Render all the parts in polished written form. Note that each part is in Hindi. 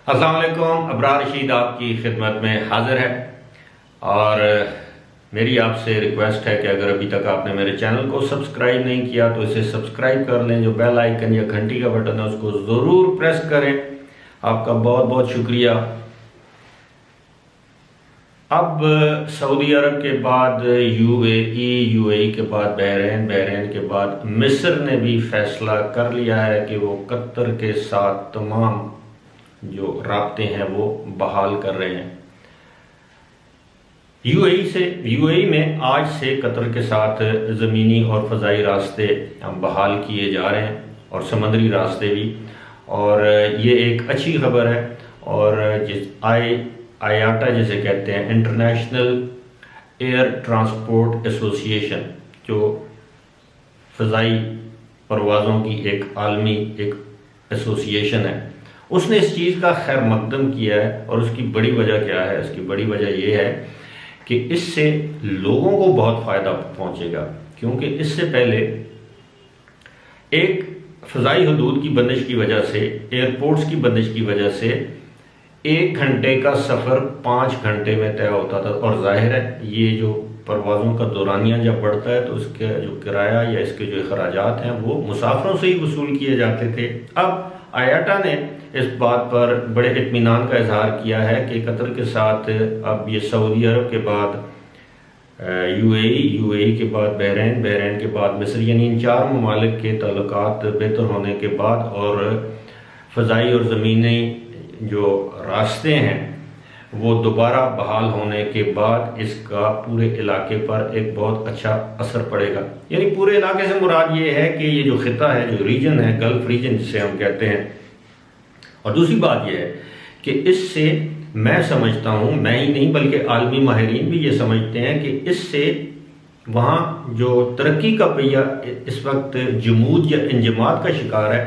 अस्सलाम वालेकुम। अबरार रशीद आपकी खिदमत में हाजिर है और मेरी आपसे रिक्वेस्ट है कि अगर अभी तक आपने मेरे चैनल को सब्सक्राइब नहीं किया तो इसे सब्सक्राइब कर लें। जो बेल आइकन या घंटी का बटन है उसको ज़रूर प्रेस करें। आपका बहुत बहुत शुक्रिया। अब सऊदी अरब के बाद यूएई के बाद बहरीन के बाद मिस्र ने भी फैसला कर लिया है कि वो कतर के साथ तमाम जो राब्ते हैं वो बहाल कर रहे हैं। यूएई में आज से कतर के साथ ज़मीनी और फ़ज़ाई रास्ते बहाल किए जा रहे हैं और समंदरी रास्ते भी, और ये एक अच्छी खबर है। और आयाटा जिसे कहते हैं, इंटरनेशनल एयर ट्रांसपोर्ट एसोसिएशन, जो फ़ज़ाई परवाज़ों की एक आलमी एक एसोसिएशन है, उसने इस चीज़ का खैर मकदम किया है। और उसकी बड़ी वजह क्या है? उसकी बड़ी वजह यह है कि इससे लोगों को बहुत फ़ायदा पहुंचेगा, क्योंकि इससे पहले एक फ़ज़ाई हदूद की बंदिश की वजह से, एयरपोर्ट्स की बंदिश की वजह से 1 घंटे का सफ़र 5 घंटे में तय होता था। और जाहिर है ये जो परवाज़ों का दौरानिया जब बढ़ता है तो इसके जो किराया या इसके जो अखराजात हैं वो मुसाफिरों से ही वसूल किए जाते थे। अब आयाटा ने इस बात पर बड़े इत्मीनान का इजहार किया है कि कतर के साथ अब ये सऊदी अरब के बाद यूएई के बाद बहरीन के बाद मिस्र, यानी इन 4 ममालिक के तल्लुकात बेहतर होने के बाद और फ़ज़ाई और ज़मीनी जो रास्ते हैं वो दोबारा बहाल होने के बाद इसका पूरे इलाके पर एक बहुत अच्छा असर पड़ेगा। यानी पूरे इलाके से मुराद ये है कि ये जो खिता है, जो रीजन है, गल्फ रीजन जिसे हम कहते हैं। और दूसरी बात यह है कि इससे मैं समझता हूँ, मैं ही नहीं बल्कि आलमी माहिरीन भी ये समझते हैं कि इससे वहाँ जो तरक्की का पहिया इस वक्त जमूद या इंजमाद का शिकार है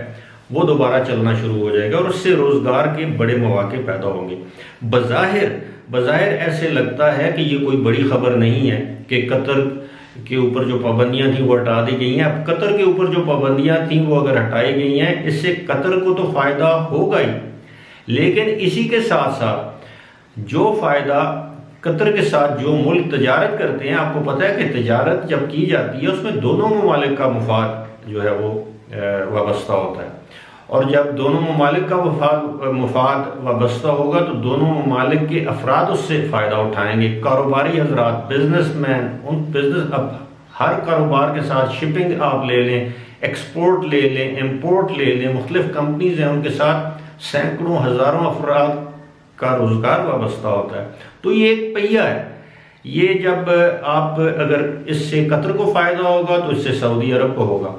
वो दोबारा चलना शुरू हो जाएगा और उससे रोज़गार के बड़े मौके पैदा होंगे। बज़ाहिर ऐसे लगता है कि ये कोई बड़ी खबर नहीं है कि कतर के ऊपर जो पाबंदियां थी वो हटा दी गई हैं। अब कतर के ऊपर जो पाबंदियां थी वो अगर हटाई गई हैं, इससे कतर को तो फ़ायदा होगा ही, लेकिन इसी के साथ साथ जो फ़ायदा कतर के साथ जो मुल्क तजारत करते हैं, आपको पता है कि तजारत जब की जाती है उसमें दोनों ममालिक का मुफाद जो है वो वाबस्ता होता है। और जब दोनों ममालिक का मुफाद वाबस्ता होगा तो दोनों ममालिक के अफराद उससे फ़ायदा उठाएंगे। कारोबारी हजरात, बिजनेसमैन, अब हर कारोबार के साथ शिपिंग आप ले लें, एक्सपोर्ट ले लें, इम्पोर्ट ले लें, मुख्तलिफ कंपनीज हैं, उनके साथ सैकड़ों हज़ारों अफराद का रोज़गार वाबस्ता होता है। तो ये एक पहिया है। ये जब आप अगर इससे कतर को फ़ायदा होगा तो इससे सऊदी अरब को होगा,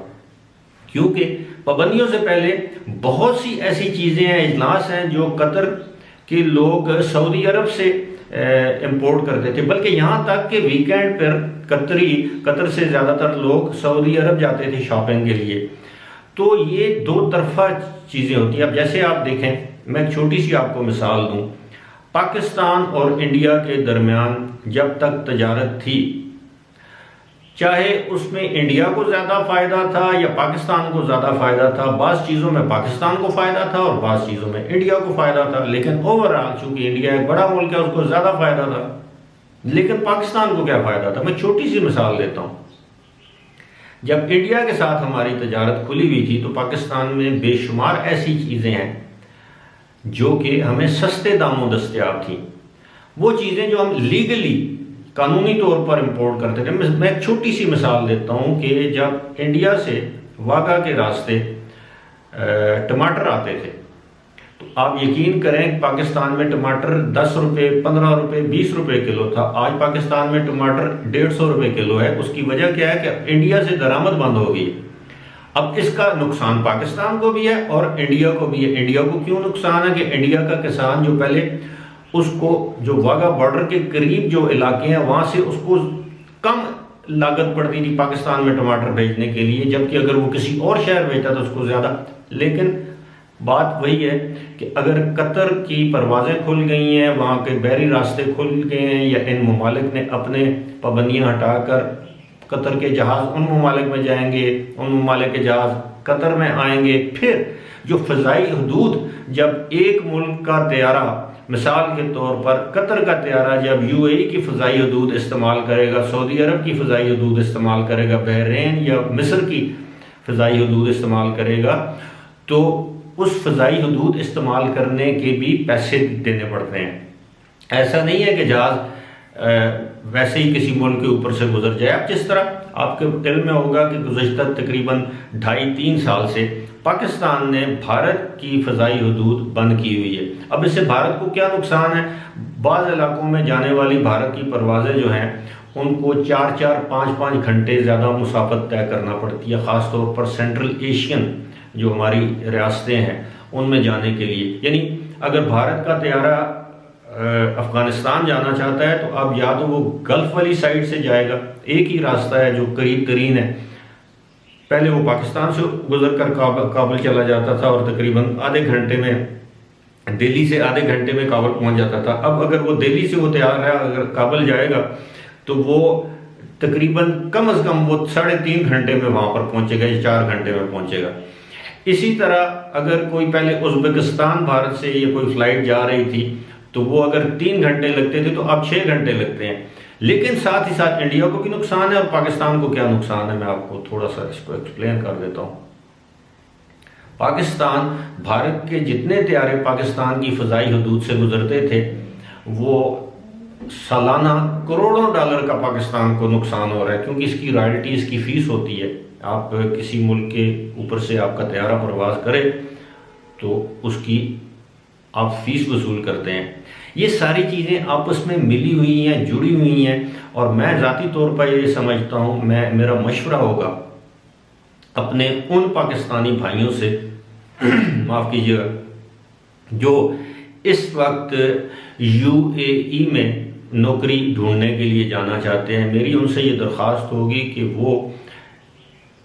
क्योंकि पाबंदियों से पहले बहुत सी ऐसी चीज़ें हैं, इजलास हैं जो कतर के लोग सऊदी अरब से इंपोर्ट करते थे। बल्कि यहाँ तक कि वीकेंड पर कतर से ज़्यादातर लोग सऊदी अरब जाते थे शॉपिंग के लिए। तो ये दो तरफा चीज़ें होती हैं। अब जैसे आप देखें, मैं एक छोटी सी आपको मिसाल दूँ। पाकिस्तान और इंडिया के दरमियान जब तक तजारत थी, चाहे उसमें इंडिया को ज़्यादा फ़ायदा था या पाकिस्तान को ज़्यादा फ़ायदा था, बाज़ चीज़ों में पाकिस्तान को फ़ायदा था और बाज़ चीज़ों में इंडिया को फ़ायदा था, लेकिन ओवरऑल चूँकि इंडिया एक बड़ा मुल्क है उसको ज़्यादा फ़ायदा था। लेकिन पाकिस्तान को क्या फ़ायदा था? मैं छोटी सी मिसाल देता हूँ। जब इंडिया के साथ हमारी तजारत खुली हुई थी तो पाकिस्तान में बेशुमार ऐसी चीज़ें हैं जो कि हमें सस्ते दामों दस्तयाब थी। वो चीज़ें जो हम लीगली कानूनी तौर पर इंपोर्ट करते थे। मैं एक छोटी सी मिसाल देता हूँ कि जब इंडिया से वाघा के रास्ते टमाटर आते थे तो आप यकीन करें पाकिस्तान में टमाटर 10 रुपये, 15 रुपये, 20 रुपये किलो था। आज पाकिस्तान में टमाटर 150 रुपये किलो है। उसकी वजह क्या है कि इंडिया से दरामद बंद हो गई। अब इसका नुकसान पाकिस्तान को भी है और इंडिया को भी है। इंडिया को क्यों नुकसान है कि इंडिया का किसान जो पहले उसको जो वाघा बॉर्डर के करीब जो इलाके हैं वहाँ से उसको कम लागत पड़ती थी पाकिस्तान में टमाटर भेजने के लिए, जबकि अगर वो किसी और शहर भेजता तो उसको ज़्यादा। लेकिन बात वही है कि अगर कतर की परवाज़ें खुल गई हैं, वहाँ के बहरी रास्ते खुल गए हैं, या इन ममालिक ने अपने पाबंदियाँ हटाकर कतर के जहाज़ उन ममालिक में जाएंगे, उन ममालिक के जहाज़ कतर में आएंगे। फिर जो फ़ज़ाई हदूद, जब एक मुल्क का तैयारा, मिसाल के तौर पर कतर का तैयारा जब यूएई की फ़ज़ाई हदूद इस्तेमाल करेगा, सऊदी अरब की फ़ज़ाई हदूद इस्तेमाल करेगा, बहरीन या मिस्र की फ़ज़ाई हदूद इस्तेमाल करेगा, तो उस फ़ज़ाई हदूद इस्तेमाल करने के भी पैसे देने पड़ते हैं। ऐसा नहीं है कि जहाज़ वैसे ही किसी मुल्क के ऊपर से गुजर जाए। अब जिस तरह आपके दिल में होगा कि गुज़श्ता तकरीबन 2.5-3 साल से पाकिस्तान ने भारत की फ़ज़ाई हदूद बंद की हुई है। अब इससे भारत को क्या नुकसान है? बाज़ इलाकों में जाने वाली भारत की परवाज़ें जो हैं उनको 4-4, 5-5 घंटे ज़्यादा मुसाफत तय करना पड़ती है, ख़ास तौर पर सेंट्रल एशियन जो हमारी रियासतें हैं उनमें जाने के लिए। यानी अगर भारत का तैयारा अफ़गानिस्तान जाना चाहता है तो अब या तो वो गल्फ़ वाली साइड से जाएगा, एक ही रास्ता है जो करीब तरीन है। पहले वो पाकिस्तान से गुजर कर काबुल चला जाता था और तकरीबन आधे घंटे में, दिल्ली से आधे घंटे में काबुल पहुंच जाता था। अब अगर वो दिल्ली से वो तैयार है, अगर काबुल जाएगा तो वो तकरीबन कम से कम वो 3.5 घंटे में वहाँ पर पहुँचेगा या 4 घंटे में पहुँचेगा। इसी तरह अगर कोई पहले उज़्बेकिस्तान भारत से ये कोई फ़्लाइट जा रही थी तो वो अगर 3 घंटे लगते थे तो अब 6 घंटे लगते हैं। लेकिन साथ ही साथ इंडिया को भी नुकसान है और पाकिस्तान को क्या नुकसान है, मैं आपको थोड़ा सा इसको एक्सप्लेन कर देता हूँ। पाकिस्तान, भारत के जितने तैयारे पाकिस्तान की फ़ज़ाई हदूद से गुजरते थे वो सालाना करोड़ों डॉलर का पाकिस्तान को नुकसान हो रहा है, क्योंकि इसकी रॉयल्टी, इसकी फ़ीस होती है। आप किसी मुल्क के ऊपर से आपका तैयारा परवाज़ करे तो उसकी आप फ़ीस वसूल करते हैं। ये सारी चीज़ें आपस में मिली हुई हैं, जुड़ी हुई हैं। और मैं ज़ाती तौर पर ये समझता हूँ, मेरा मशवरा होगा अपने उन पाकिस्तानी भाइयों से माफ़ कीजिएगा जो इस वक्त यूएई में नौकरी ढूंढने के लिए जाना चाहते हैं। मेरी उनसे ये दरख्वास्त होगी कि वो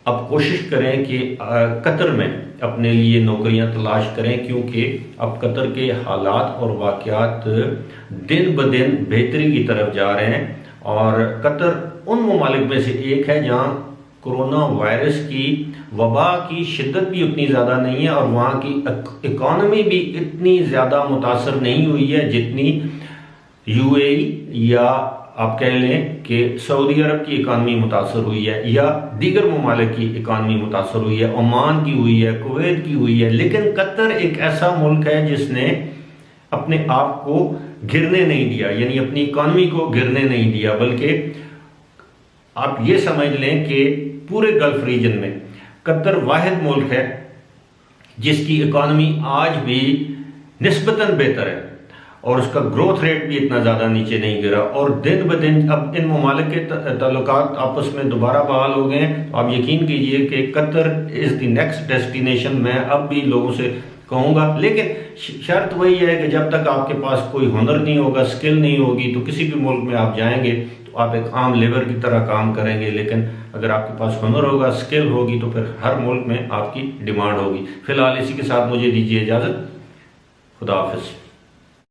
अब कोशिश करें कि कतर में अपने लिए नौकरियां तलाश करें, क्योंकि अब कतर के हालात और वाक़यात दिन ब दिन बेहतरी की तरफ जा रहे हैं। और कतर उन ममालिक में से एक है जहां कोरोना वायरस की वबा की शिद्दत भी उतनी ज़्यादा नहीं है और वहाँ की इकॉनमी भी इतनी ज़्यादा मुतासर नहीं हुई है जितनी यूएई या आप कह लें कि सऊदी अरब की इकानमी मुतासर हुई है, या दीगर ममालिक की इकानमी मुतासर हुई है, ओमान की हुई है, कुवैत की हुई है। लेकिन कतर एक ऐसा मुल्क है जिसने अपने आप को गिरने नहीं दिया, यानी अपनी इकानमी को गिरने नहीं दिया, बल्कि आप ये समझ लें कि पूरे गल्फ रीजन में कतर वाहिद मुल्क है जिसकी इकानमी आज भी निस्बतन बेहतर है और उसका ग्रोथ रेट भी इतना ज़्यादा नीचे नहीं गिरा। और दिन ब दिन अब इन ममालिक के ताल्लुकात आपस में दोबारा बहाल हो गए हैं। तो आप यकीन कीजिए कि Qatar is the next destination. मैं अब भी लोगों से कहूँगा, लेकिन शर्त वही है कि जब तक आपके पास कोई हुनर नहीं होगा, स्किल नहीं होगी, तो किसी भी मुल्क में आप जाएंगे तो आप एक आम लेबर की तरह काम करेंगे। लेकिन अगर आपके पास हुनर होगा, स्किल होगी, तो फिर हर मुल्क में आपकी डिमांड होगी। फ़िलहाल इसी के साथ मुझे दीजिए इजाज़त। खुदा हाफिज़।